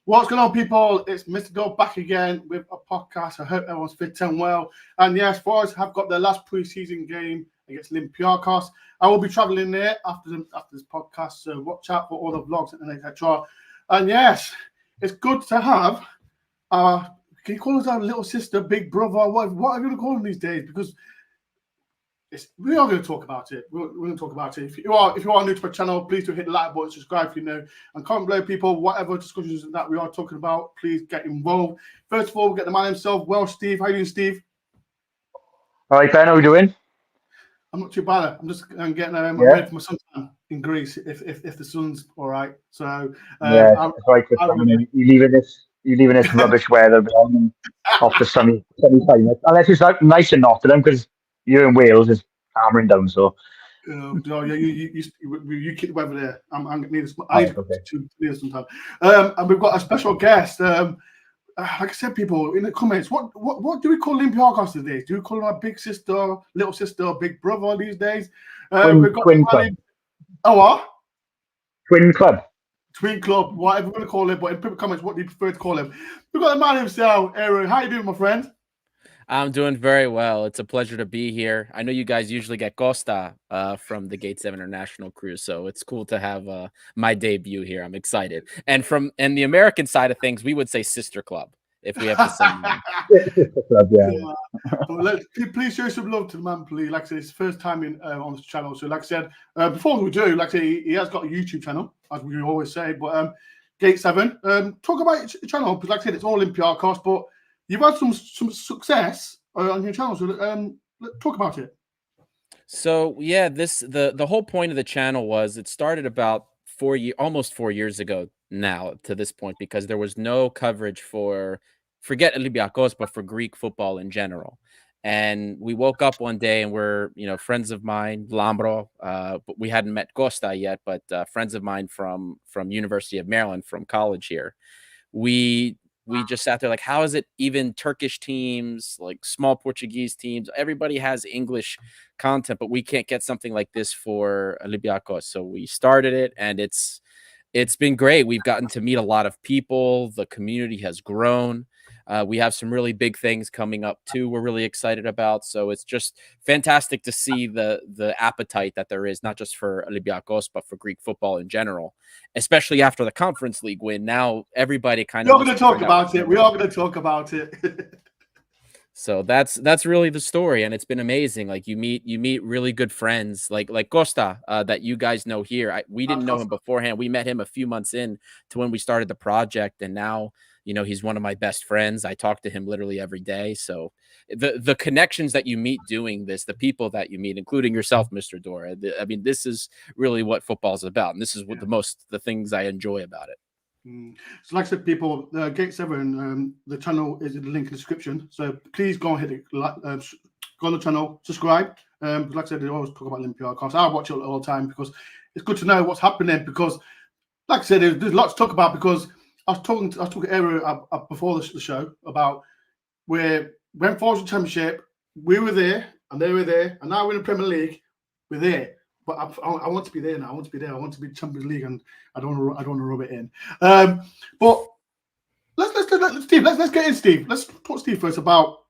What's going on, people? It's Mr. Dore back again with a podcast. I hope everyone's fit and well. And yes, Forest have got their last pre-season game against Olympiacos. I will be travelling there after this podcast, so watch out for all the vlogs and etc. And yes, it's good to have can you call us our little sister, big brother, what are you going to call them these days? Because we are going to talk about it. We're going to talk about it. If you are new to my channel, please do hit the like button, subscribe if you know, and comment below, people. Whatever discussions that we are talking about, please get involved. First of all, we get the man himself. Well, Steve, how you doing, Steve? All right, Ben, how are you doing? I'm not too bad. I'm getting ready for my suntan in Greece. If the sun's all right, so it's right. You're leaving this rubbish weather off the sunny climate. Unless it's like nice in Nottingham, because you're in Wales, it's hammering down. So you keep the weather there. I need some time. And we've got a special guest. Like I said, people in the comments, what do we call Olympiacos these days? Do we call them our big sister, little sister, big brother these days? We've got twin club. What? Twin club. Twin club, whatever you want to call it. But in people comments, what do you prefer to call him? We've got the man himself, Aaron. How you doing, my friend? I'm doing very well. It's a pleasure to be here. I know you guys usually get Costa from the Gate 7 International Cruise, so it's cool to have my debut here. I'm excited. And the American side of things, we would say sister club if we have the same name. Well, please show some love to the man, please. Like I said, it's his first time on this channel. So like I said, before we do, like I said, he has got a YouTube channel, as we always say, but Gate 7, talk about your channel, because like I said, it's all Olympiacos, but you've had some success on your channel, so talk about it. So yeah, the whole point of the channel was it started about almost 4 years ago now to this point, because there was no coverage forget Olympiacos, but for Greek football in general. And we woke up one day and we're friends of mine, Lambro, but we hadn't met Costa yet, but friends of mine from University of Maryland, from college here. We just sat there like, how is it even Turkish teams, like small Portuguese teams, everybody has English content, but we can't get something like this for Olympiacos. So we started it, and it's been great. We've gotten to meet a lot of people. The community has grown. We have some really big things coming up too we're really excited about. So it's just fantastic to see the appetite that there is, not just for Olympiacos, but for Greek football in general, especially after the Conference League win. Now everybody kind of... We're going to talk about it. We are going to talk about it. So that's really the story, and it's been amazing. Like you meet really good friends, like Costa, that you guys know here. We didn't know him beforehand. We met him a few months in to when we started the project, and now he's one of my best friends. I talk to him literally every day. So the connections that you meet doing this, the people that you meet, including yourself, Mr. Dore. I mean, this is really what football's about, and this is what the things I enjoy about it. So like I said, people, Gate 7, the channel is in the link in the description. So please go and hit it, go on the channel, subscribe. Like I said, they always talk about Olympiacos. I watch it all the time because it's good to know what's happening. Because, like I said, there's lots to talk about. Because I was talking to Aaron before the show about when Forest won the Championship, we were there and they were there, and now we're in the Premier League, we're there. But I want to be there now. I want to be there. I want to be Champions League, and I don't want to rub it in. But let's get in, Steve. Let's talk to Steve first about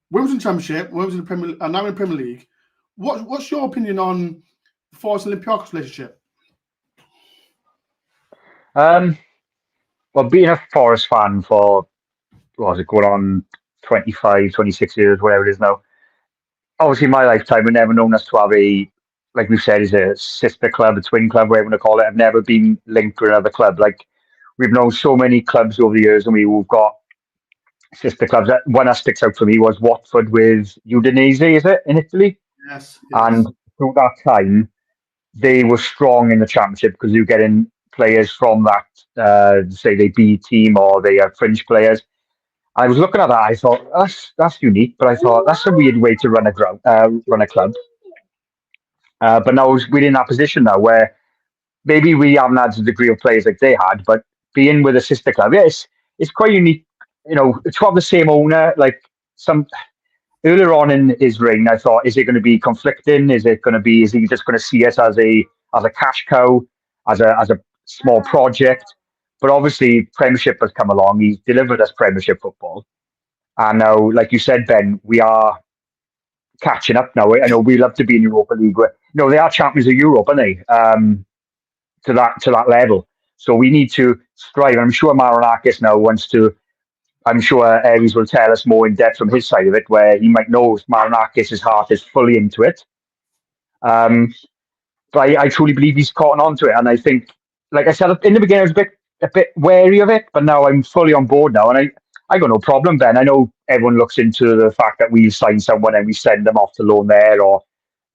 when was in the Championship, when was in the Premier League, and now in the Premier League. What's your opinion on the Forest and Olympiacos relationship? Well, being a Forest fan for going on 25, 26 years, whatever it is now. Obviously, in my lifetime, I've never known us to have like we've said, is a sister club, a twin club, whatever you want to call it. I've never been linked to another club. Like, we've known so many clubs over the years, and we've got sister clubs. One that sticks out for me was Watford with Udinese, is it, in Italy? Yes. And through that time, they were strong in the Championship because you were getting players from that, say they B team or they are fringe players. I was looking at that, I thought, that's unique, but I thought that's a weird way to run a club. But now we're in that position now where maybe we haven't had the degree of players like they had, but being with a sister club, it's quite unique, to have the same owner. Like earlier on in his reign, I thought, is it going to be conflicting? Is he just going to see us as a cash cow, as a small project? But obviously, Premiership has come along. He's delivered us Premiership football. And now, like you said, Ben, we are catching up now. I know we love to be in Europa League. They are champions of Europe, aren't they? To that level. So we need to strive. I'm sure Marinakis now wants to. I'm sure Aries will tell us more in depth from his side of it, where he might know Marinakis' heart is fully into it. But I truly believe he's caught on to it, and I think, like I said in the beginning, I was a bit wary of it, but now I'm fully on board now, and I got no problem, Ben. I know everyone looks into the fact that we sign someone and we send them off to loan there, or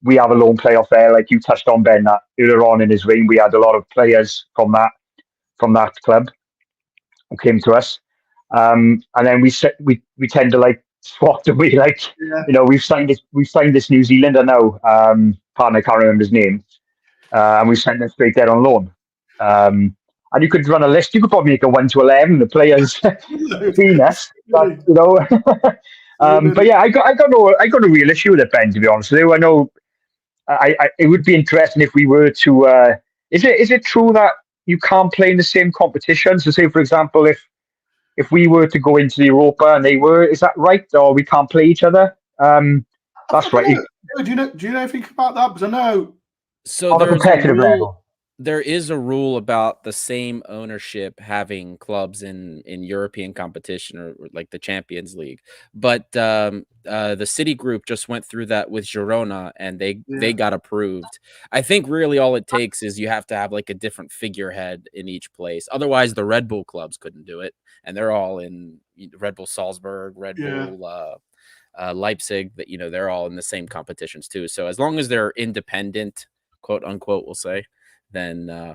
we have a loan playoff there, like you touched on, Ben. That earlier on in his reign, we had a lot of players from that club who came to us, and then we tend to like swap away, like we've signed this New Zealander now. Pardon, I can't remember his name. And we sent them straight there on loan. And you could run a list. You could probably make a 1 to 11 the players between us. But, but yeah, I got no real issue with it, Ben. To be honest with you, I know. It would be interesting if we were to. Is it true that you can't play in the same competition? So, say for example, if we were to go into the Europa and they were, is that right? Or we can't play each other? That's right. Do you know anything about that? Because I know. So on a competitive level, there is a rule about the same ownership having clubs in European competition or like the Champions League. But the City Group just went through that with Girona, and they got approved. I think really all it takes is you have to have like a different figurehead in each place. Otherwise, the Red Bull clubs couldn't do it, and they're all in Red Bull Salzburg, Red Bull. Leipzig, that they're all in the same competitions too. So as long as they're independent, quote unquote, we'll say, then I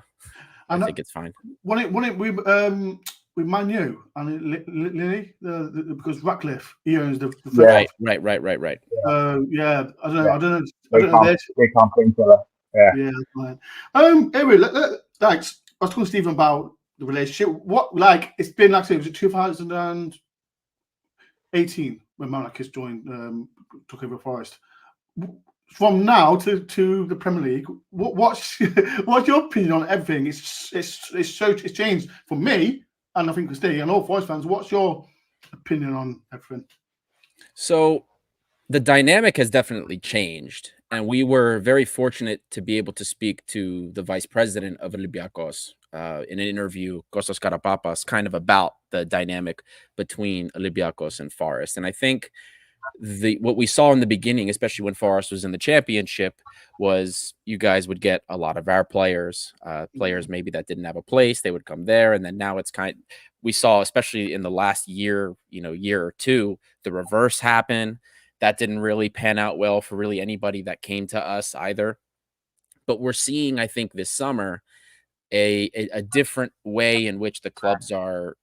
think it's fine. When it with Man U and Lily, because Ratcliffe he owns the right. Yeah, I don't know. They can't play each other. Yeah. Anyway, thanks. I was talking to Stephen about the relationship. What it's been like I said, was it 2018 when Marinakis joined, took over Forest. From now to the Premier League, what's your opinion on everything? It's changed for me, and I think for Steve and all Forest fans. What's your opinion on everything? So the dynamic has definitely changed, and we were very fortunate to be able to speak to the vice president of Olympiacos in an interview, Kostas Karapapas, kind of about the dynamic between Olympiacos and Forest. And I think what we saw in the beginning, especially when Forest was in the championship, was you guys would get a lot of our players maybe that didn't have a place, they would come there. And then now it's we saw, especially in the last year or two, the reverse happen. That didn't really pan out well for really anybody that came to us either. But we're seeing, I think, this summer a different way in which the clubs are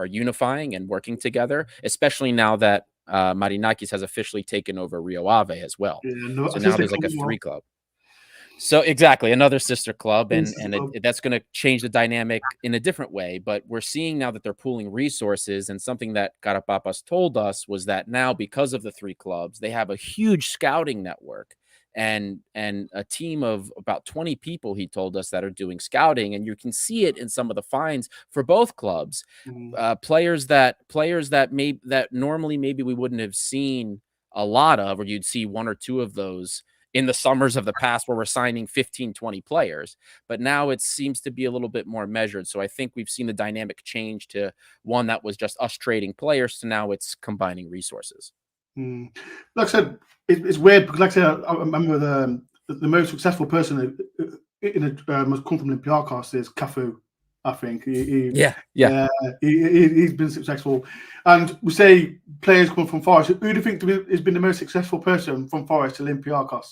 unifying and working together, especially now that Marinakis has officially taken over Rio Ave as well. So now there's like a 3-club. So exactly, another sister club, and that's going to change the dynamic in a different way. But we're seeing now that they're pooling resources, and something that Karapapas told us was that now, because of the 3 clubs, they have a huge scouting network and a team of about 20 people, he told us, that are doing scouting, and you can see it in some of the fines for both clubs. Players that normally maybe we wouldn't have seen a lot of, or you'd see 1 or 2 of those in the summers of the past where we're signing 15, 20 players. But now it seems to be a little bit more measured. So I think we've seen the dynamic change to one that was just us trading players to now it's combining resources. Like I said, it's weird because, like I said, I remember the most successful person in must come from Olympiacos is Cafu. I think he's been successful, and we say players come from Forest. Who do you think has been the most successful person from Forest to Olympiacos?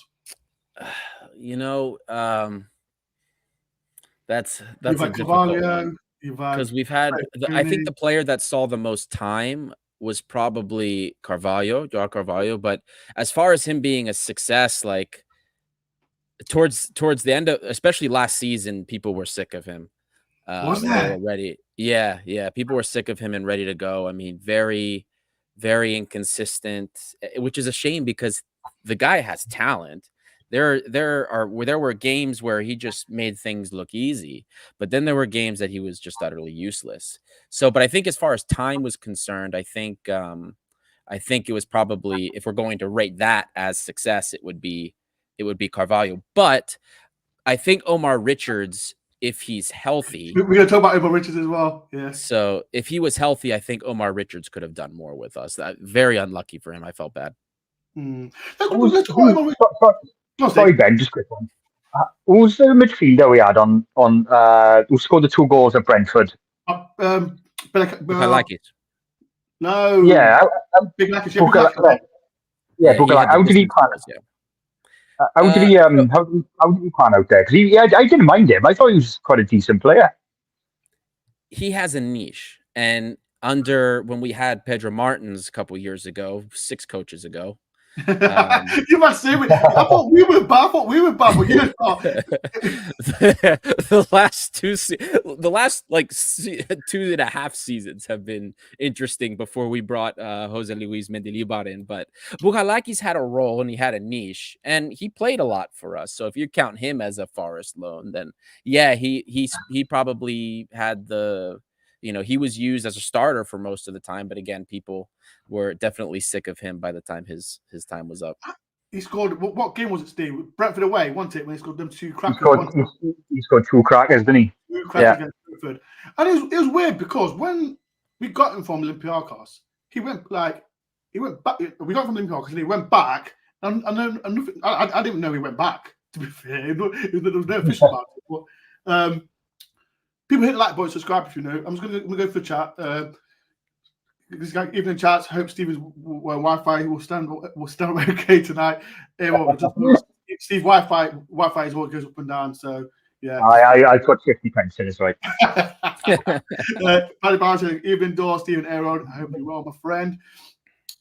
That's a difficult one, because we've had. I think the player that saw the most time was probably Joao Carvalho. But as far as him being a success, like towards the end of, especially last season, people were sick of him. Was that already? Yeah. People were sick of him and ready to go. I mean, very, very inconsistent, which is a shame because the guy has talent. There were games where he just made things look easy, but then there were games that he was just utterly useless. So, but I think as far as time was concerned, I think it was probably, if we're going to rate that as success, it would be Carvalho. But I think Omar Richards, if he's healthy, we're going to talk about Omar Richards as well. Yeah. So if he was healthy, I think Omar Richards could have done more with us. Very unlucky for him. I felt bad. Sorry, Ben, just a quick one. Who was the midfielder we had on who scored the 2 goals at Brentford? Marinakis. No. Yeah. Bukalakis. Yeah, Bukalakis. How did he pan? How did he pan out there? Because I didn't mind him. I thought he was quite a decent player. He has a niche, and when we had Pedro Martins a couple years ago, 6 coaches ago. You must say I thought we were bad. But you know, the last 2.5 seasons have been interesting before we brought Jose Luis Mendilibar in. But Bukalakis had a role and he had a niche, and he played a lot for us. So if you count him as a Forest loan, then yeah, he probably had he was used as a starter for most of the time, but again, people were definitely sick of him by the time his time was up. He scored. What game was it, Steve? Brentford away, wasn't it? When he scored them 2 crackers. He scored 2 crackers, didn't he? 2 crackers against Brentford. And it was weird because when we got him from Olympiacos, he went back. We got him from Olympiacos and he went back. And I didn't know he went back. To be fair, there was no official about it. But, people hit the like button, subscribe if you know. I'm just going to go for the chat. This guy, evening chats. Hope Steve's Wi-Fi will stand okay tonight. Steve Wi-Fi is what goes up and down. So yeah, I put 50 pence in as well. Paddy Barnes, evening Dore, Stephen Aaron. I hope you're well, my friend.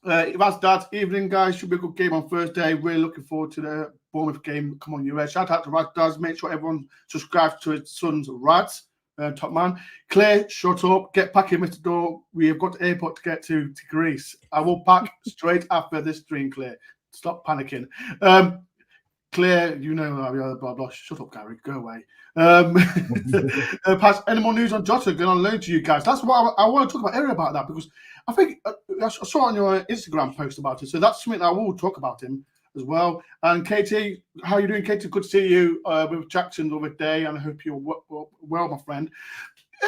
That's that. Evening, guys. Should be a good game on Thursday. Really looking forward to the Bournemouth game. Come on, US. Shout out to Rad Daz. Make sure everyone subscribes to his son's Rads. Top man. Claire, shut up. Get packing, Mr. Dore. We have got the airport to get to Greece. I will pack straight after this stream, Claire. Stop panicking. Claire, you know, blah, blah. Shut up, Gary. Go away. Pass, any more news on Jota going on loan to you guys? That's what I want to talk about earlier about that, because I think I saw on your Instagram post about it. So that's something I will talk about him as well. And Katie, how are you doing, Katie? Good to see you with Jackson the other day, and I hope you're well, my friend.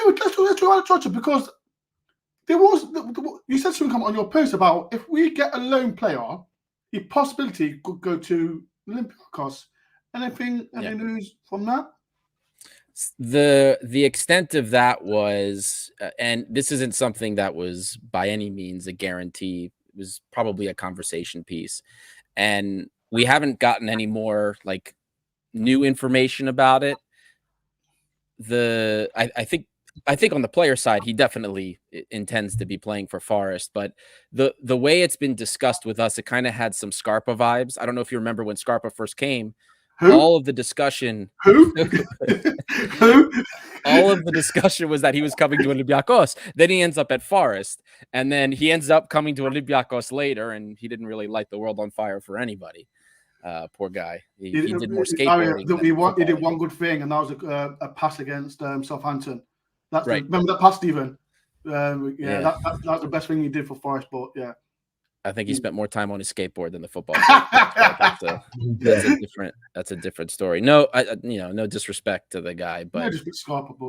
Let's talk about Jota, because there was you said something on your post about if we get a lone player, the possibility could go to Olympiacos. Any news from that? The extent of that was, and this isn't something that was by any means a guarantee. It was probably a conversation piece. And we haven't gotten any more new information about it. I think on the player side, he definitely intends to be playing for Forest, but the way it's been discussed with us, it kind of had some Scarpa vibes. I don't know if you remember when Scarpa first came. All of the discussion. Who? All of the discussion was that he was coming to Olympiacos. Then he ends up at Forest, and then he ends up coming to Olympiacos later, and he didn't really light the world on fire for anybody. Poor guy. He did more skateboarding. He did one good thing, and that was a pass against Southampton. That's right. Remember that pass, Stephen? That's the best thing he did for Forest. But yeah, I think he spent more time on his skateboard than the football. That's a different story. No, no disrespect to the guy, but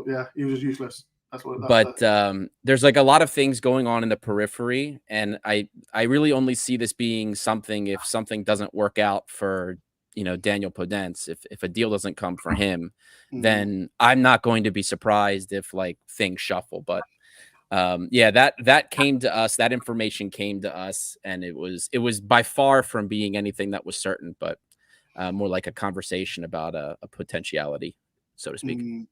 yeah, he was useless. There's a lot of things going on in the periphery, and I really only see this being something if something doesn't work out for Daniel Podence. If a deal doesn't come for him, then I'm not going to be surprised if things shuffle. But that came to us. That information came to us, and it was by far from being anything that was certain, but more like a conversation about a potentiality, so to speak.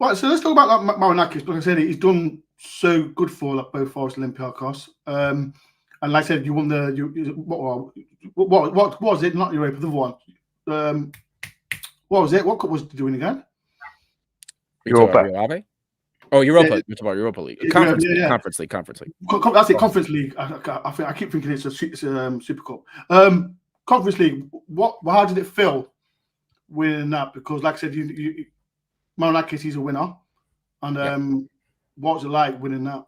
Right, so let's talk about Marinakis. Like I said, he's done so good for both Forest and Olympiacos. And like I said, you won what was it? Not Europa, the one. What was it? What cup was he doing again? Europa. Oh, Europa. It's about Europa League. Conference League. Conference League. That's it, Conference League. I keep thinking it's a Super Cup. Conference League, how did it feel winning that? Because, like I said, Marinakis, he's a winner. And what was it like winning that?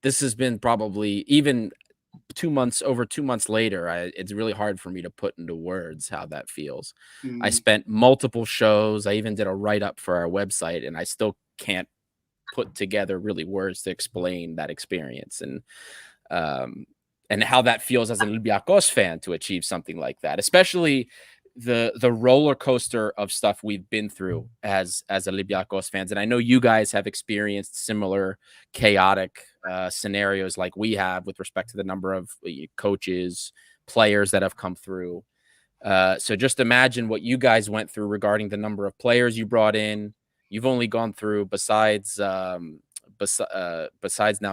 This has been probably even over 2 months later. It's really hard for me to put into words how that feels. I spent multiple shows. I even did a write-up for our website, and I still can't put together really words to explain that experience and how that feels as an Olympiacos fan to achieve something like that, especially the roller coaster of stuff we've been through as Olympiacos fans. And I know you guys have experienced similar chaotic scenarios like we have with respect to the number of coaches, players that have come through. So just imagine what you guys went through regarding the number of players you brought in. You've only gone through, besides now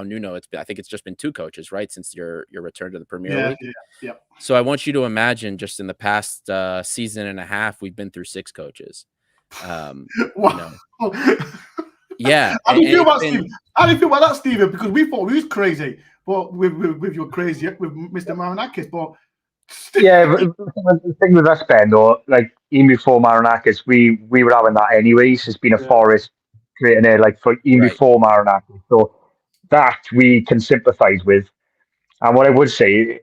Nuno, I think it's just been 2 coaches, right, since your return to the Premier League. Yeah. So I want you to imagine, just in the past season and a half, we've been through 6 coaches. Wow. Yeah. How do you feel about Stephen? How do you feel about that, Stephen? Because we thought we was crazy, but with your crazy with Mr. Marinakis, but. Yeah, the thing with us, Ben, though, like even before Marinakis, we were having that anyways. It's been a Forest creating it like for even before Marinakis, so that we can sympathise with. And what I would say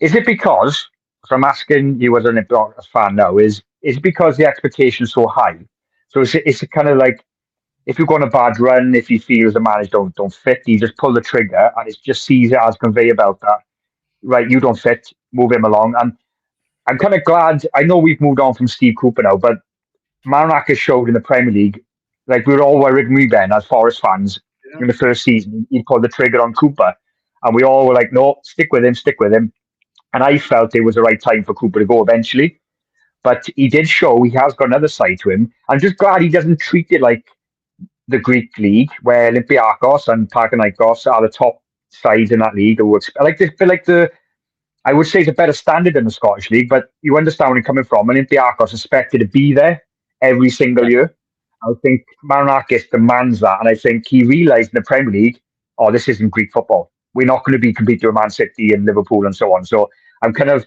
is it because I'm asking you as an Olympiacos fan now, is it because the expectation's so high? So it's kind of like if you go on a bad run, if you feel the manager don't fit, you just pull the trigger and it just sees it as conveyor belt that. Right, you don't fit, move him along. And I'm kind of glad, I know we've moved on from Steve Cooper now, but Marinakis showed in the Premier League, like we were all worried, me, Ben, as Forest fans, in the first season, he pulled the trigger on Cooper. And we all were like, no, stick with him. And I felt it was the right time for Cooper to go eventually. But he did show he has got another side to him. I'm just glad he doesn't treat it like the Greek league, where Olympiacos and Panathinaikos are the top sides in that league. I would say it's a better standard in the Scottish league, but you understand where I'm coming from. Olympiacos expected to be there every single year. I think Marinakis demands that, and I think he realised in the Premier League, this isn't Greek football. We're not going to be competing with Man City and Liverpool and so on. So I can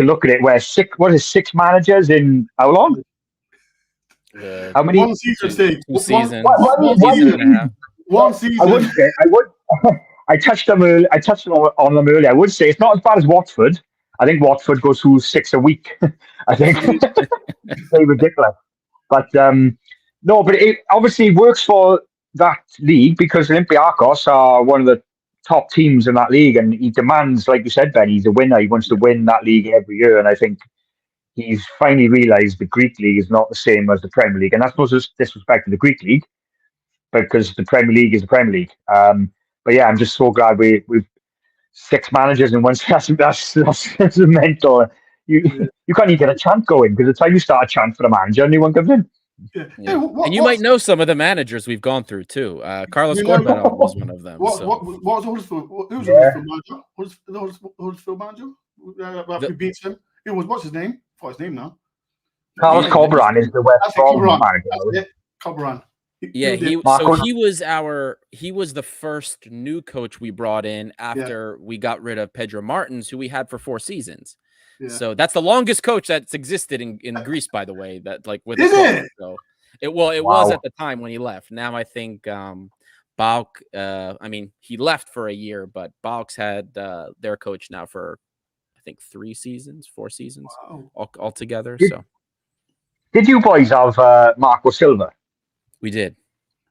look at it where 6 managers in how long? How many? 1 season, Steve. 2 seasons. One season and a half. 1 season. I touched on them earlier. I would say it's not as bad as Watford. I think Watford goes through 6 a week. I think it's very ridiculous. But no, but it obviously works for that league because Olympiacos are one of the top teams in that league, and he demands, like you said, Ben, he's a winner. He wants to win that league every year, and I think he's finally realised the Greek league is not the same as the Premier League, and that's no disrespect to the Greek league, because the Premier League is the Premier League. But yeah, I'm just so glad we've 6 managers in one season. That's mental. You can't even get a chant going because the time you start a chant for the manager, anyone comes in. Yeah. Yeah. And you might know some of the managers we've gone through too. Carlos Corbett was one of them. What was Huddersfield? Who was the Huddersfield manager? We beat him. What's his name? What's his name now? Carlos Corbett is the West Brom manager. Corbett. Yeah, he was the first new coach we brought in after we got rid of Pedro Martins, who we had for 4 seasons. Yeah. So that's the longest coach that's existed in Greece, by the way. That like with it? So it was at the time when he left. Now I think Bauk. He left for a year, but Bauk's had their coach now for I think 4 seasons altogether. Did you boys have Marco Silva? We did.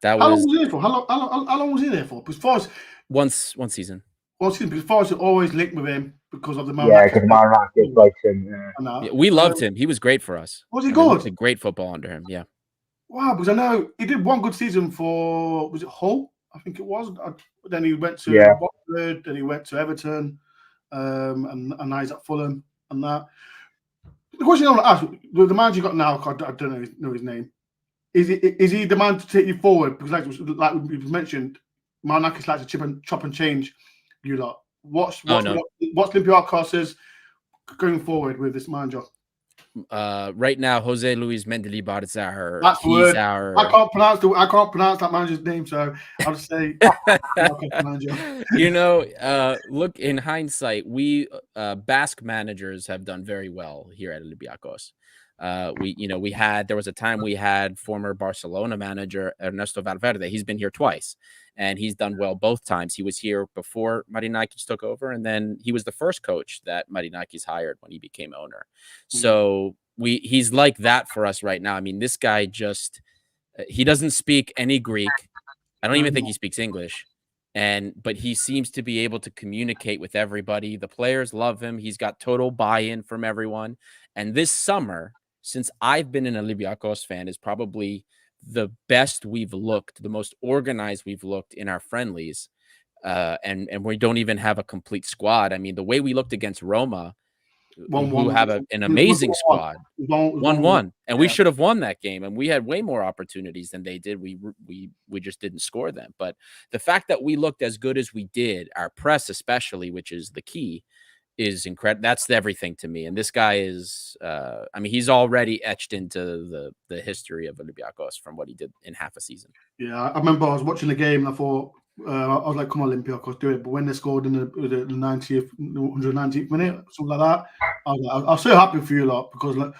How long was he there for? How long was he there for? Because Forest one season. Because Forest always linked with him because of the Marinakis. Yeah, because Marinakis likes him. Yeah, we loved him. He was great for us. Was he good? He great football under him. Yeah. Wow, because I know he did 1 good season for Hull, I think it was. Then he went to Watford, then he went to Everton, and now he's at Fulham and that. The question I want to ask: the manager you got now, I don't know his name. Is he the man to take you forward? Because like we mentioned, Marinakis likes to chop and change you lot. What's Olympiacos is going forward with this manager? Right now, Jose Luis Mendilibar. That's the He's word. our. I can't pronounce that manager's name, so I'll just say manager. Look, in hindsight, we Basque managers have done very well here at Olympiacos. There was a time we had former Barcelona manager Ernesto Valverde. He's been here twice, and he's done well both times. He was here before Marinakis took over, and then he was the first coach that Marinakis hired when he became owner. So he's like that for us right now. I mean, this guy he doesn't speak any Greek. I don't even think he speaks English. But he seems to be able to communicate with everybody. The players love him. He's got total buy-in from everyone. And this summer, since I've been an Olympiacos fan, is probably the best we've looked, the most organized we've looked in our friendlies. And we don't even have a complete squad. I mean, the way we looked against Roma, who have an amazing squad, 1-1, and we should have won that game, and we had way more opportunities than they did. We just didn't score them. But the fact that we looked as good as we did, our press especially, which is the key, is incredible. That's everything to me. And this guy is, he's already etched into the history of Olympiacos from what he did in half a season. Yeah, I remember I was watching the game and I thought, I was like, come on, Olympiacos, do it. But when they scored in the 90th, 190th minute, something like that, I was so happy for you lot, because like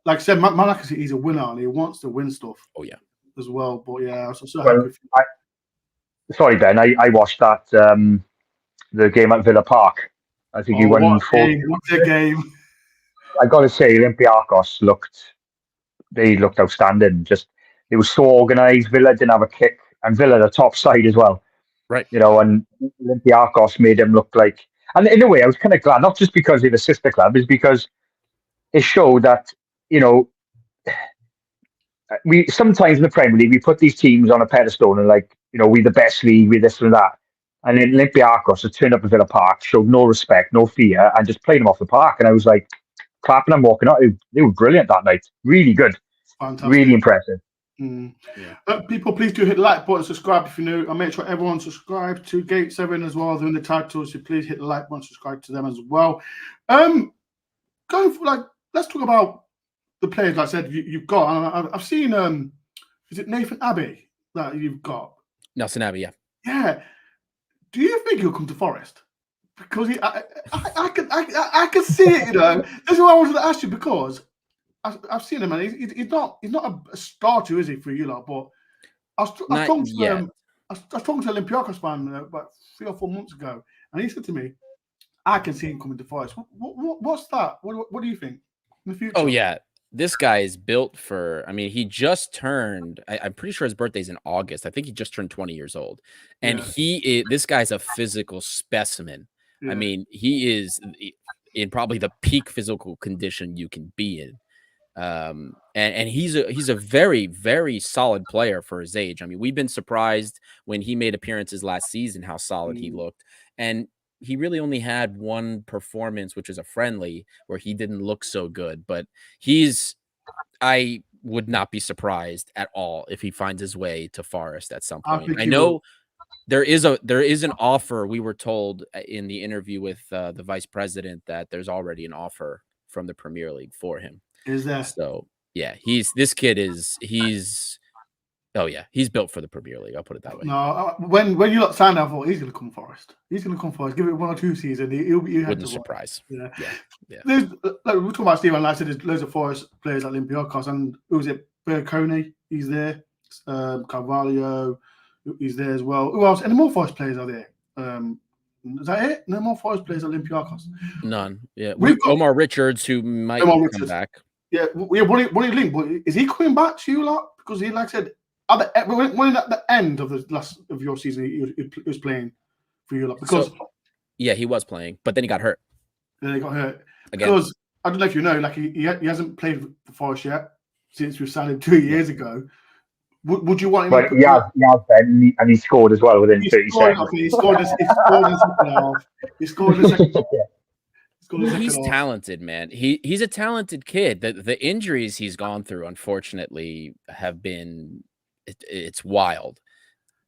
I said, Marinakis, he's a winner and he wants to win stuff. Oh, yeah. As well. But yeah, I was so happy for you. Sorry, Ben, I watched that, the game at Villa Park. I think he won 4. What's a game? I got to say, Olympiacos looked outstanding. It was so organised. Villa didn't have a kick, and Villa the top side as well. Right. And Olympiacos made them look like. And in a way, I was kind of glad, not just because they're the sister club, is because it showed that we sometimes in the Premier League we put these teams on a pedestal and we're the best league, we're this and that. And then Olympiacos had turned up at Villa Park, showed no respect, no fear, and just played them off the park. And I was like, clapping and walking out. They were brilliant that night. Really good. Fantastic. Really impressive. Yeah. People, please do hit the like button, subscribe if you're new. I'll make sure everyone subscribe to Gate 7 as well. They're in the title, so please hit the like button, subscribe to them as well. Let's talk about the players. Like I said, you've got. I've seen. Is it Nathan Abbey that you've got? Nelson Abbey, yeah. Yeah. Do you think he'll come to Forest? Because I can see it. This is what I wanted to ask you, because I've seen him, and he's not a starter, is he, for you lot? But I was talking to Olympiacos fan about 3 or 4 months ago, and he said to me, "I can see him coming to Forest." What's that? What do you think in the future? Oh yeah, this guy is built for. I mean, he just turned. I'm pretty sure his birthday's in August. I think he just turned 20 years old, and this guy's a physical specimen. Yeah. I mean, he is in probably the peak physical condition you can be in. And he's a very, very solid player for his age. I mean, we've been surprised when he made appearances last season how solid he looked. And he really only had one performance, which is a friendly, where he didn't look so good. But I would not be surprised at all if he finds his way to Forest at some point. I know there is an offer. We were told in the interview with the vice president that there's already an offer from the Premier League for him. Is that so? Yeah, he's built for the Premier League. I'll put it that way. No, when you lot signed, I thought he's going to come Forest. He's going to come Forest. Give it 1 or 2 seasons. Wouldn't surprise. Yeah. There's we're talking about Stephen. Like I said, there's loads of Forest players at Olympiacos, and who was it? Berconi, he's there. Carvalho, he's there as well. Who else? Any more Forest players are there? Is that it? No more Forest players at Olympiacos? None. Yeah, we've got Omar Richards, who might come back. Yeah, what do you link? But is he coming back to you lot? Because he, like I said, at the end of the last of your season, he was playing for you lot. Because he was playing, but then he got hurt. Then he got hurt again. Because I don't know if you know, like he hasn't played for Forest yet since we signed him 2 years ago. Would you want him? But and he scored as well within 30 seconds. He scored in the second half. He scored in the second half. He's talented, man. He's a talented kid. The injuries he's gone through, unfortunately, have been it's wild.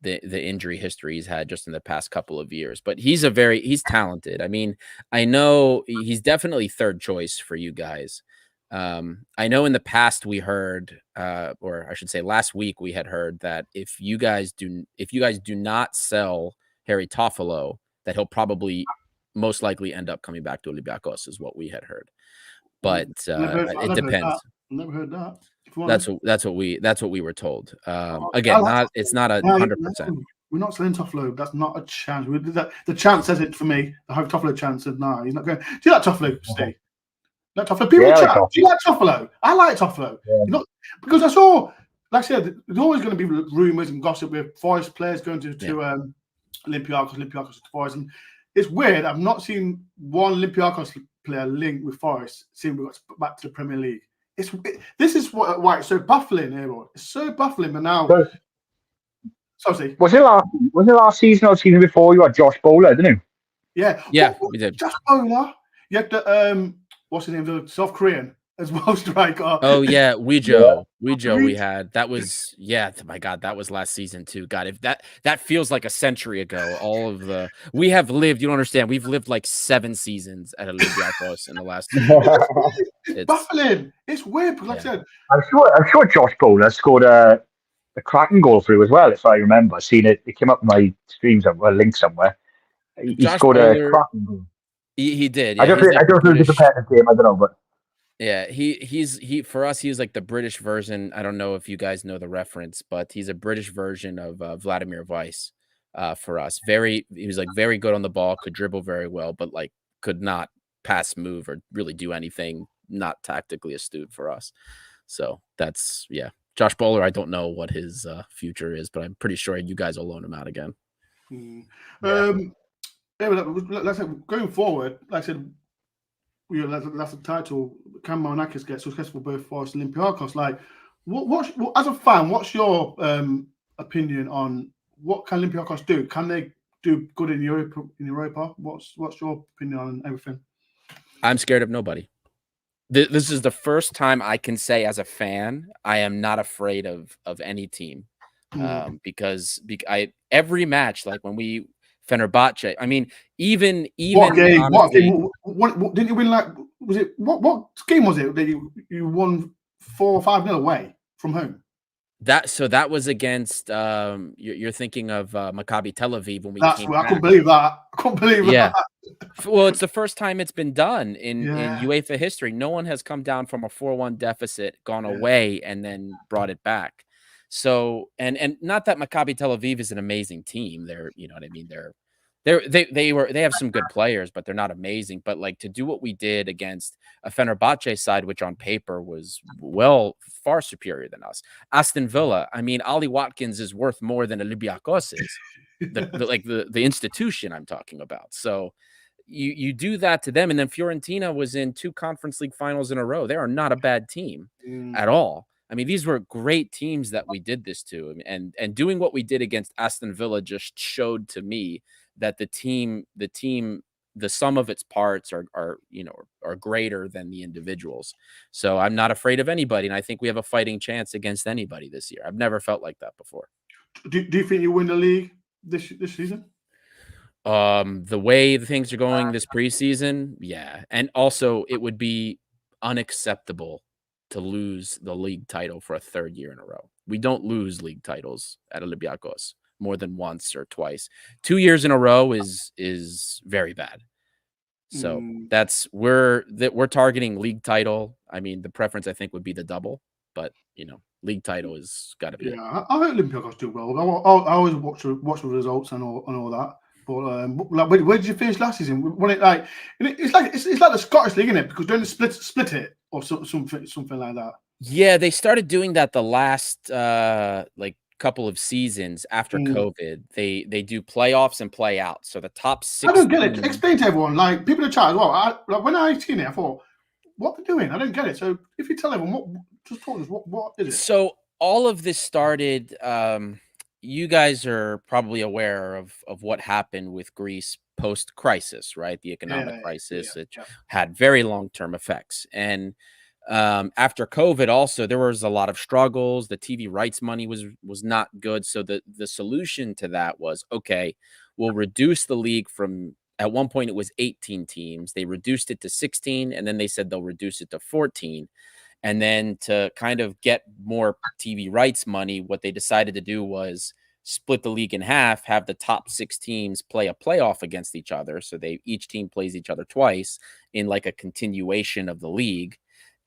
The injury history he's had just in the past couple of years. But he's talented. I mean, I know he's definitely third choice for you guys. I know in the past we heard, or I should say last week we had heard that if you guys do not sell Harry Toffolo, that he'll probably most likely end up coming back to Olympiacos, is what we had heard. But it depends. Never heard that. That's what we were told. Again, it's not 100%. We're not selling Toffolo. That's not a chance. The chance says it for me. The Harry Toffolo chance says no. He's not going. Do you like Toffolo, Steve? Like Toffolo. People chat. Do you like Toffolo? I like Toffolo. Yeah. Because I saw, like I said, there's always going to be rumours and gossip with Forest players going to Olympiacos to Forest. And it's weird. I've not seen one Olympiacos player linked with Forest since we got back to the Premier League. This is why it's so baffling here. It's so baffling. But now, was it last season or the season before you had Josh Bowler, didn't you? Yeah, we did. Josh Bowler. You had the what's his name? The South Korean as well striker. Oh yeah, Weejo. We had that was my God, that was last season too. God, if that feels like a century ago. All of we have lived. You don't understand. We've lived like 7 seasons at Olympiacos in the last 2 years. It's baffling. It's weird because, like I said, I'm sure Josh Bowler scored a cracking goal through as well. If I remember, seeing it came up in my streams or a link somewhere. He scored a cracking goal. He did. Yeah, I don't know if it's a competitive game. I don't know, but yeah, he for us, he's like the British version. I don't know if you guys know the reference, but he's a British version of Vladimir Weiss. For us, he was like very good on the ball, could dribble very well, but like could not pass, move, or really do anything not tactically astute for us. So that's Josh Bowler. I don't know what his future is, but I'm pretty sure you guys will loan him out again. Like I said, going forward, like I said, that's the title. Can Marinakis get successful both Forest and Olympiacos? Like, what as a fan, what's your opinion on what can Olympiacos do? Can they do good in Europa? What's your opinion on everything? I'm scared of nobody. This is the first time I can say as a fan I am not afraid of any team, because every match, like when we Fenerbahce. I mean, even what game? What didn't you win? Like, was it what game was it that you won 4 or 5-0 away from home? That was against you're thinking of Maccabi Tel Aviv when we came back. I couldn't believe that. Well, it's the first time it's been done in UEFA history. No one has come down from a 4-1 deficit, gone away, and then brought it back. So and not that Maccabi Tel Aviv is an amazing team. They're, you know what I mean, they have some good players, but they're not amazing. But like to do what we did against a Fenerbahce side, which on paper was far superior than us. Aston Villa, I mean, Ollie Watkins is worth more than Olympiacos is. the institution I'm talking about. So you do that to them, and then Fiorentina was in 2 Conference League finals in a row. They are not a bad team at all. I mean, these were great teams that we did this to, and doing what we did against Aston Villa just showed to me that the sum of its parts are greater than the individuals. So I'm not afraid of anybody, and I think we have a fighting chance against anybody this year. I've never felt like that before. Do you think you win the league this season? The way things are going this preseason, yeah, and also it would be unacceptable to lose the league title for a 3rd year in a row. We don't lose league titles at Olympiacos more than once or twice. 2 years in a row is very bad. So we're targeting league title. I mean, the preference I think would be the double, but league title is got to be. Yeah, I hope Olympiacos do well. I always watch the results and all that. But like, where did you finish last season? When it's like the Scottish League, isn't it? Because don't they split it or something like that? Yeah, they started doing that the last couple of seasons after COVID. They do playoffs and play out. So the top 6. I don't get it. Explain to everyone, like people in the chat as well. When I seen it, I thought, what they're doing? I don't get it. So if you tell everyone, just talk to us. What is it? So all of this started. You guys are probably aware of what happened with Greece post-crisis, right? The economic crisis. It had very long-term effects. And after COVID also, there was a lot of struggles. The TV rights money was not good. So the solution to that was, okay, we'll reduce the league from At one point, it was 18 teams. They reduced it to 16, and then they said they'll reduce it to 14. And then to kind of get more TV rights money, what they decided to do was split the league in half, have the top 6 teams play a playoff against each other. So each team plays each other twice in like a continuation of the league.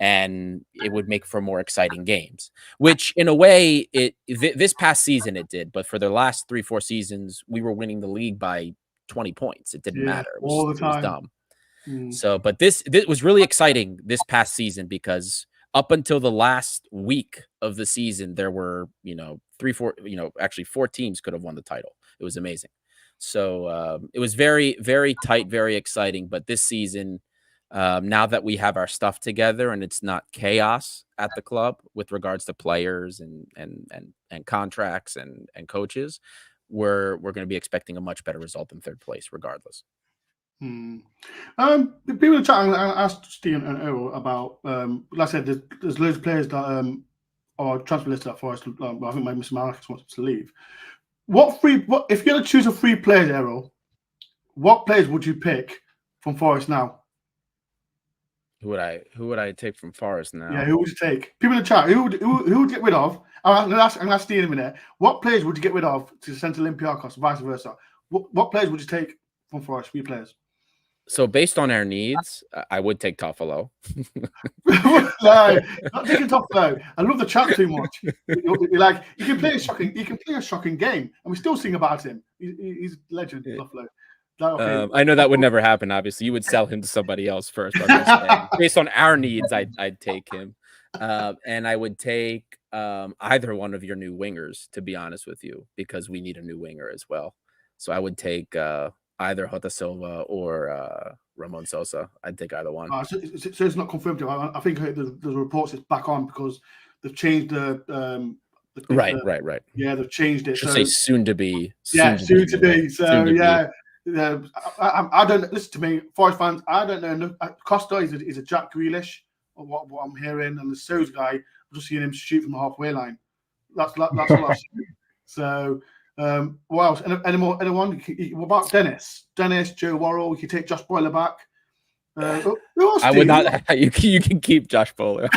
And it would make for more exciting games, which in a way, this past season it did. But for the last 3-4 seasons, we were winning the league by 20 points. It didn't matter. It all the time. It was dumb. So, but this was really exciting this past season because up until the last week of the season, there were, 4 teams could have won the title. It was amazing. So it was very, very tight, very exciting. But this season, now that we have our stuff together and it's not chaos at the club with regards to players and contracts and coaches, we're going to be expecting a much better result than third place, regardless. The people in the chat, I asked Steve and Errol about, like I said, there's loads of players that are transfer listed at Forest. I think my Mr. Marinakis wants to leave. What if you're going to choose a 3 players, Errol? What players would you pick from Forest now? Who would I take from Forest now? Yeah, who would you take? People in the chat, who would get rid of? I'm going to ask Steve in a minute. What players would you get rid of to send to Olympiacos, vice versa? What players would you take from Forest? 3 players. So based on our needs, I would take Toffolo. No, not taking Toffolo. I love the chat too much. Like he can play a shocking game, and we still sing about him. He's a legend, Toffolo. I know that would never happen. Obviously, you would sell him to somebody else first. Based on our needs, I'd take him, and I would take either one of your new wingers. To be honest with you, because we need a new winger as well. So I would take either Jota Silva or Ramon Sosa. I'd take either one. So it's not confirmed. I think the reports it's back on because they've changed the right. Yeah, they've changed it. Should say soon to be. Soon to be. So yeah. I don't listen to me, Forest fans. I don't know. Costa is a Jack Grealish, or what I'm hearing, and the So's guy. I'm just seeing him shoot from the halfway line. That's all I've seen. So, what else? Anyone? What about Dennis? Joe Worrell. We could take Josh Boyler back. Who else? I would not. You can keep Josh Boyler.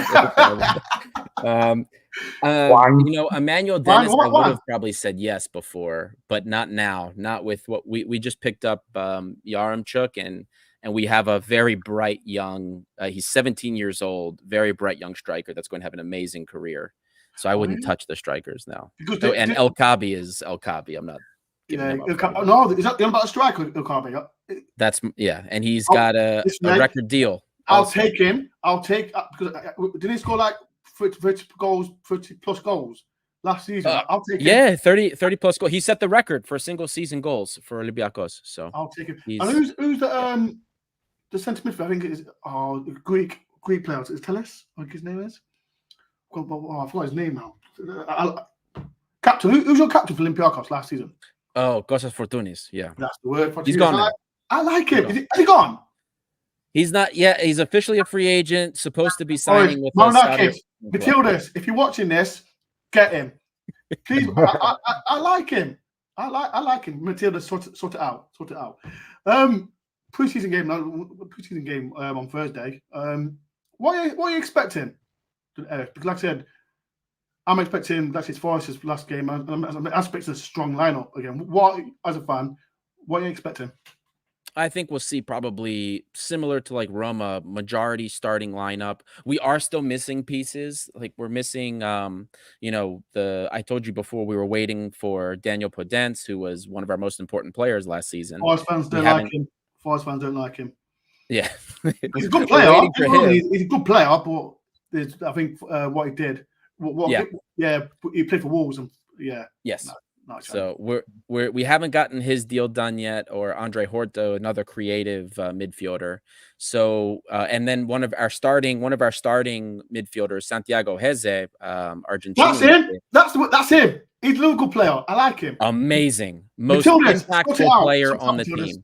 Emmanuel Dennis, I would have probably said yes before, but not now. Not with what we just picked up Yaremchuk, and we have a very bright young. He's 17 years old, very bright young striker that's going to have an amazing career. So I wouldn't touch the strikers now. And El Kabi is El Kabi. I'm not. No, is that the about a striker? El Kabi. That's and he's got a record deal. I'll take him. Because didn't he score like 30 plus goals last season? I'll take him. Yeah, 30 plus goals. He set the record for single season goals for Olympiacos. So I'll take him. And who's the centre midfielder? I think it is Greek player. Is Teles? I think his name is. I forgot his name now. Captain. Who's your captain for Olympiacos last season? Oh, Kostas Fortounis. Yeah, that's the word. He's gone. I like him. Is he gone? He's not yet. He's officially a free agent. Supposed to be signing with Marinakis. Matildas, if you're watching this, get him. Please. I like him. I like him. Matildas, sort it out. Preseason game on Thursday. What are you expecting? Because like I said, I'm expecting that's his Forest's last game. I'm expecting a strong lineup again. As a fan, what are you expecting? I think we'll see probably similar to like Roma, majority starting lineup. We are still missing pieces. Like we're missing, I told you before we were waiting for Daniel Podence, who was one of our most important players last season. Forest fans don't like him. Yeah. He's a good player. He's a good player, but I think what he did. He played for Wolves and yes. So we haven't gotten his deal done yet, or Andre Horto, another creative midfielder. So and then one of our starting midfielders, Santiago Heze, Argentinian. That's him. He's a local player. I like him. Amazing, most impactful player on the team.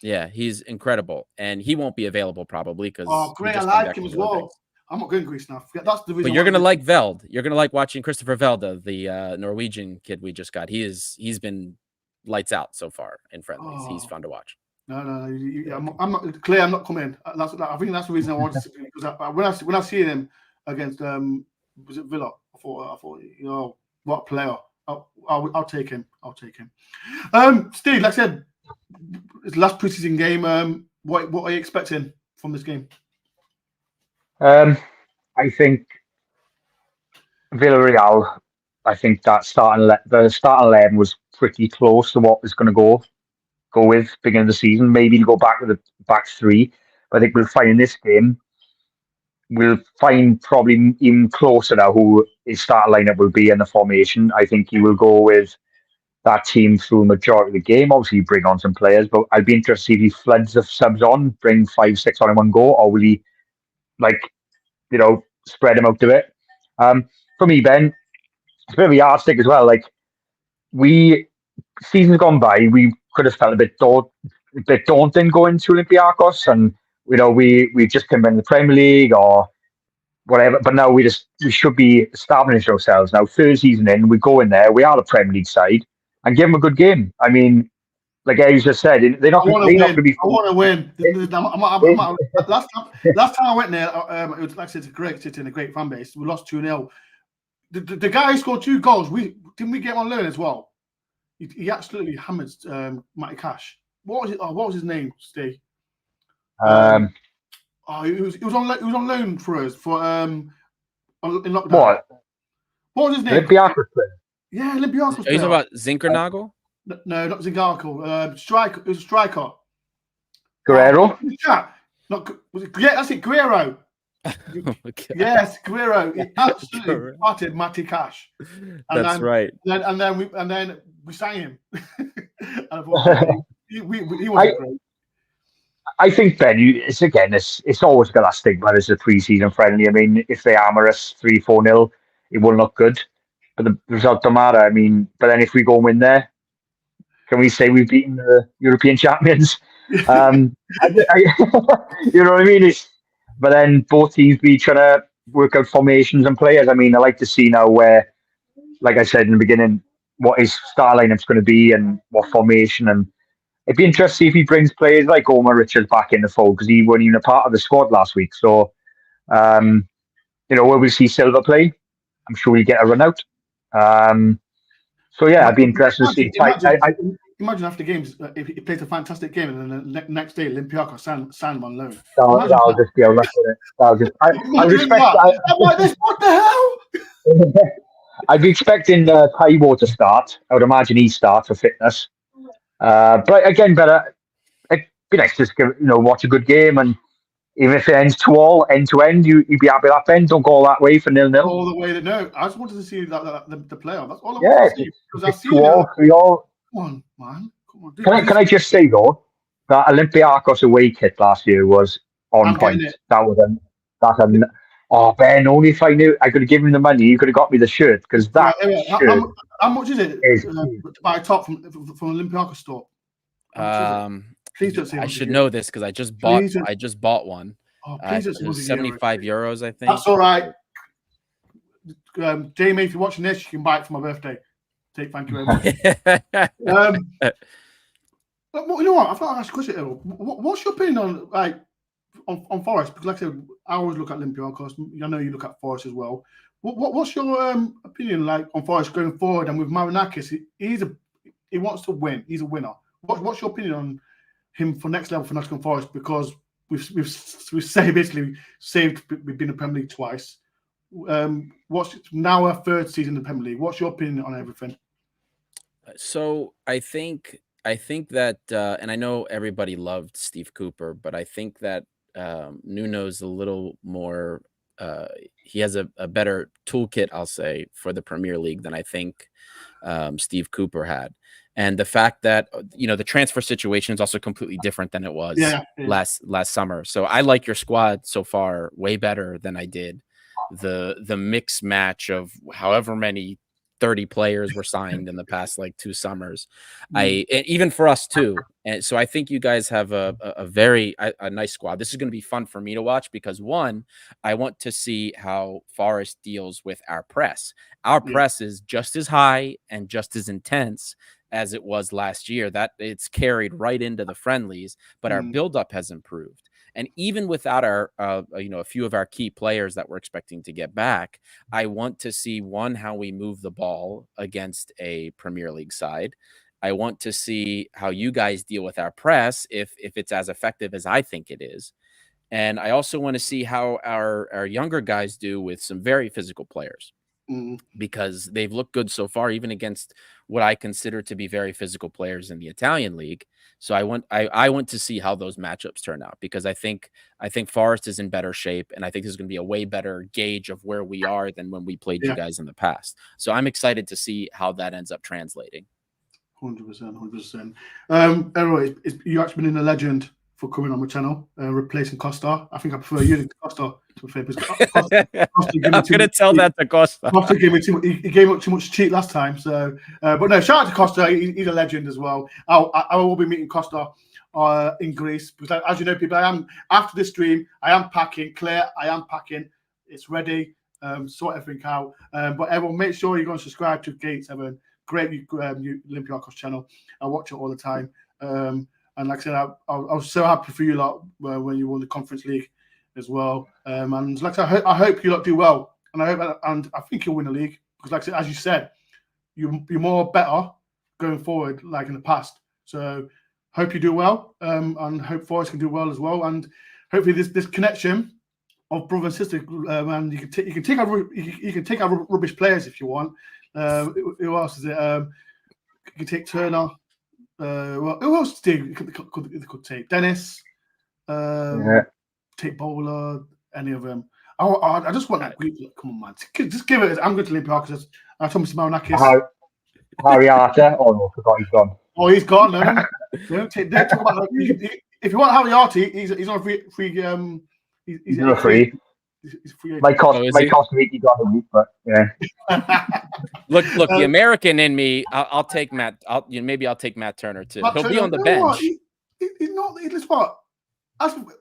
Yeah, he's incredible, and he won't be available probably because. Oh, great! I like him as well. I'm not going to Greece now. That's the reason. But you're going to like Veld. You're going to like watching Christopher Velde, the Norwegian kid we just got. He's been lights out so far in friendlies. He's fun to watch. No. I'm not clear. I'm not coming. I think that's the reason I wanted to, because when I see him against was it Villa? I thought what a player. I'll take him. Steve, like I said, it's the last preseason game. What are you expecting from this game? I think Villarreal. I think that the starting 11 was pretty close to what was going to go with beginning of the season. Maybe go back with the back three. But I think we'll find in this game, we'll find probably even closer now who his starting lineup will be in the formation. I think he will go with that team through the majority of the game. Obviously, bring on some players, but I'd be interested to see if he floods the subs on, bring 5, 6 on in one go, or will he, spread them out a bit? For me, Ben, it's a bit of a yardstick as well. Like, seasons gone by, we could have felt a bit daunting going to Olympiacos, and we just come in the Premier League or whatever. But now we should be establishing ourselves. Now, third season in, we go in there, we are the Premier League side, and give them a good game. I mean, like I just said, they're not going to be. I want to win. Last time I went there, it was, like I said, it's a great city and a great fan base. We lost 2-0. The guy who scored 2 goals, didn't we get him on loan as well? He absolutely hammered Marinakis. What was his name, Steve? He was on loan for us in lockdown. What was his name? Olympiacos. Yeah, Olympiacos. Are you talking about Zinkernagel? No, not Zingarko. Striker. It was a striker. Guerrero. That's it. Guerrero. Okay. Yes, Guerrero. He absolutely parted Matty Cash. That's right. And then we sang him. He was great. I think, Ben, it's always got that stigma as a pre-season friendly. I mean, if they hammer us 3-4-0, it will look good, but the result don't matter. I mean, but then if we go and win there, can we say we've beaten the European champions? You know what I mean? But then both teams be trying to work out formations and players. I mean, I like to see now where, like I said in the beginning, what his star lineup's going to be and what formation. And it'd be interesting to see if he brings players like Omar Richards back in the fold, because he wasn't even a part of the squad last week. So, where we see Silva play, I'm sure he'll get a run out. So yeah, I'd be interested to see. Imagine after games, if he plays a fantastic game, and then the next day Olympiacos sign him on loan. That'll just be a record. I respect. I'm like this. What the hell? I'd be expecting Taiwo to start. I would imagine he starts for fitness. But again, it'd be nice to just watch a good game, and even if it ends 2-2, end to end, you'd be happy with that. Ben, don't go all that way for 0-0. All the way no. I just wanted to see the player. That's all I wanted to see. Because I see 2-3. Come on, man. Come on. Can I just say though that Olympiacos away kit last year was on point. Ben, only if I knew I could have given him the money, you could have got me the shirt, because that. How much is it to buy a top from Olympiacos store? Please don't say. I should know this because I just bought one. Oh, please it was 75 euros, I think. That's all right. Jamie, if you're watching this, you can buy it for my birthday. Thank you very much. You know what? I've got to ask a question. What's your opinion on Forest? Because, like I said, I always look at Olympiacos. I know you look at Forest as well. What's your opinion on Forest going forward? And with Marinakis, he wants to win. He's a winner. What's your opinion on him for next level for Nottingham Forest? Because we've basically saved. We've been in the Premier League twice. What's now our third season in the Premier League? What's your opinion on everything? So I think that, and I know everybody loved Steve Cooper, but I think that Nuno's a little more. He has a better toolkit, I'll say, for the Premier League than I think Steve Cooper had. And the fact that the transfer situation is also completely different than it was last summer. So I like your squad so far way better than I did the mix match of however many 30 players were signed in the past 2 summers. Even for us too. And so I think you guys have a very nice squad. This is going to be fun for me to watch because, one, I want to see how Forest deals with our press. Our press is just as high and just as intense as it was last year. That it's carried right into the friendlies, but our buildup has improved. And even without our, a few of our key players that we're expecting to get back, I want to see, one, how we move the ball against a Premier League side. I want to see how you guys deal with our press, if it's as effective as I think it is. And I also want to see how our younger guys do with some very physical players, because they've looked good so far, even against what I consider to be very physical players in the Italian league. So I want to see how those matchups turn out, because I think Forest is in better shape, and I think there's going to be a way better gauge of where we are than when we played you guys in the past. So I'm excited to see how that ends up translating. 100%. Anyway, you actually been in a legend for coming on my channel, replacing Costa. I think I prefer you to Costa, to be fair, because Costa I'm going to tell that to Costa. Costa gave me too much, he gave up too much cheat last time. So, but no, shout out to Costa. He's a legend as well. I will be meeting Costa in Greece, because as you know, people, I am, after this stream, I am packing. Claire, I am packing. It's ready. Sort everything out. But everyone, make sure you go and subscribe to Gates Evan. Great Olympiacos channel. I watch it all the time. And like I said, I was so happy for you lot when you won the Conference League as well. And like I said, I hope you lot do well. And I think you'll win the league, because like I said, as you said, you're more better going forward, like in the past. So hope you do well, and hope Forest can do well as well. And hopefully this connection of brother and sister, and you can take out rubbish players if you want. Who else is it? You can take Turner. Well, who else could take? Dennis. Take Bowler. Any of them? I just want that. Come on, man. Just give it. I'm going to Olympiacos. I told Mr. Marinakis. Harry Arter. Oh no, I forgot he's gone. Oh, he's gone. No. Don't talk about that. If you want Harry Arter, he's on a free. He's on a free. He's free. Might cost $80 a week, but yeah. Look, the American in me, I'll take Matt. Maybe I'll take Matt Turner too. He'll be on the bench. He's not. He's what?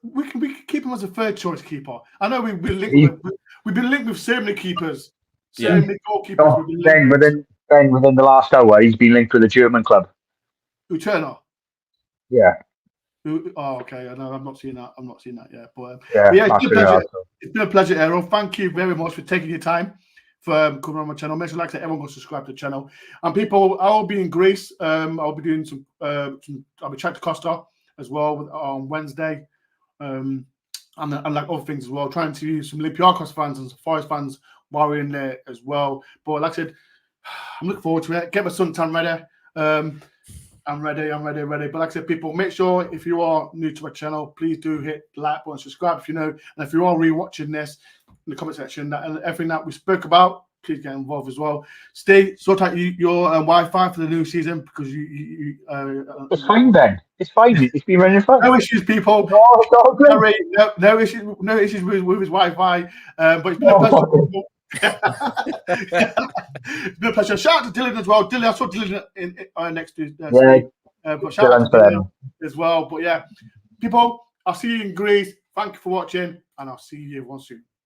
We can keep him as a third choice keeper. I know we've been linked with so many keepers, so many goalkeepers. Within the last hour, he's been linked with a German club. Who, Turner? Yeah. Oh, okay. I know. I'm not seeing that yet. But it's been a pleasure, Errol. Thank you very much for taking your time for coming on my channel. Make sure, like I said, everyone go subscribe to the channel. And people, I will be in Greece. I'll be doing some. I'll be chatting to Costa as well on Wednesday, and like other things as well. Trying to use some Olympiacos fans and some Forest fans while we're in there as well. But like I said, I'm looking forward to it. Get my suntan ready. I'm ready. But like I said, people, make sure if you are new to my channel, please do hit the like button, subscribe if you know. And if you are rewatching this, in the comment section, and everything that we spoke about, please get involved as well. Sort out your Wi-Fi for the new season, because it's fine, Ben. It's fine. It's been running fine. No issues, people. No issues with his Wi-Fi. But it's been a pleasure. It's been a pleasure. Shout out to Dylan as well. Dylan, I saw Dylan in next to but shout out to Dylan as well. But yeah, people, I'll see you in Greece. Thank you for watching, and I'll see you once soon.